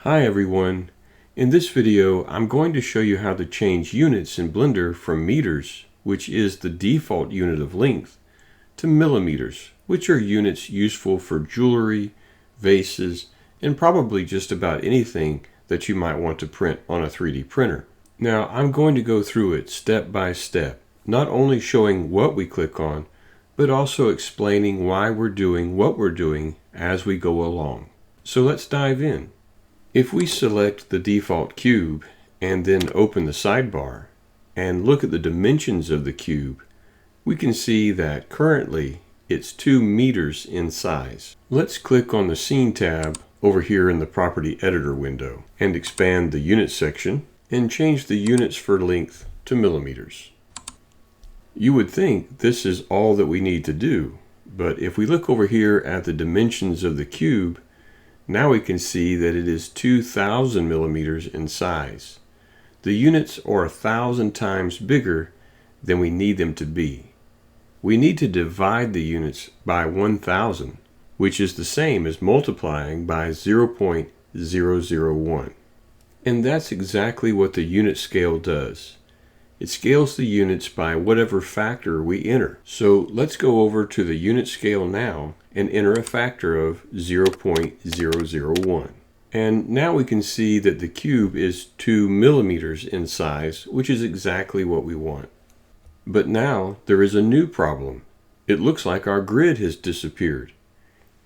Hi everyone. In this video, I'm going to show you how to change units in Blender from meters, which is the default unit of length, to millimeters, which are units useful for jewelry, vases, and probably just about anything that you might want to print on a 3D printer. Now, I'm going to go through it step by step, not only showing what we click on, but also explaining why we're doing what we're doing as we go along. So let's dive in. If we select the default cube and then open the sidebar and look at the dimensions of the cube, we can see that currently it's 2 meters in size. Let's click on the Scene tab over here in the Property Editor window and expand the Unit section and change the units for length to millimeters. You would think this is all that we need to do, but if we look over here at the dimensions of the cube, now we can see that it is 2,000 millimeters in size. The units are 1,000 times bigger than we need them to be. We need to divide the units by 1,000, which is the same as multiplying by 0.001. And that's exactly what the unit scale does. It scales the units by whatever factor we enter. So let's go over to the unit scale now and enter a factor of 0.001. And now we can see that the cube is 2 millimeters in size, which is exactly what we want. But now there is a new problem. It looks like our grid has disappeared.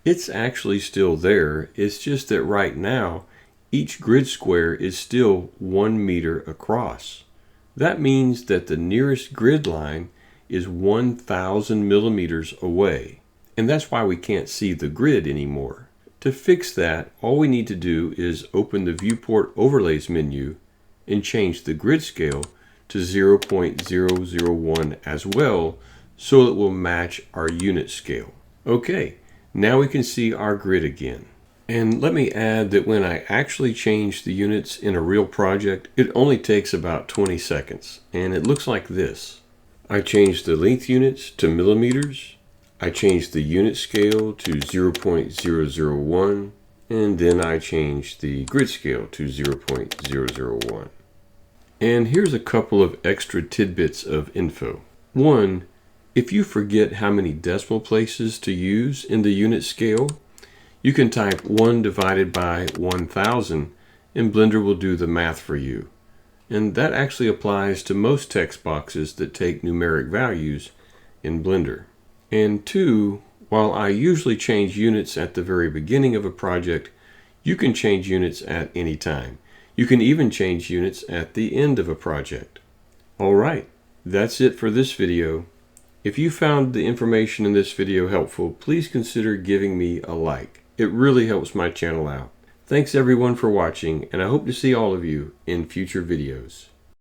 It's actually still there. It's just that right now each grid square is still 1 meter across. That means that the nearest grid line is 1,000 millimeters away, and that's why we can't see the grid anymore. To fix that, all we need to do is open the Viewport Overlays menu and change the grid scale to 0.001 as well, so it will match our unit scale. Okay, now we can see our grid again. And let me add that when I actually change the units in a real project, it only takes about 20 seconds, and it looks like this. I changed the length units to millimeters, I changed the unit scale to 0.001, and then I changed the grid scale to 0.001. And here's a couple of extra tidbits of info. One, if you forget how many decimal places to use in the unit scale, you can type 1 divided by 1,000 and Blender will do the math for you. And that actually applies to most text boxes that take numeric values in Blender. And 2, while I usually change units at the very beginning of a project, you can change units at any time. You can even change units at the end of a project. Alright, that's it for this video. If you found the information in this video helpful, please consider giving me a like. It really helps my channel out. Thanks everyone for watching, and I hope to see all of you in future videos.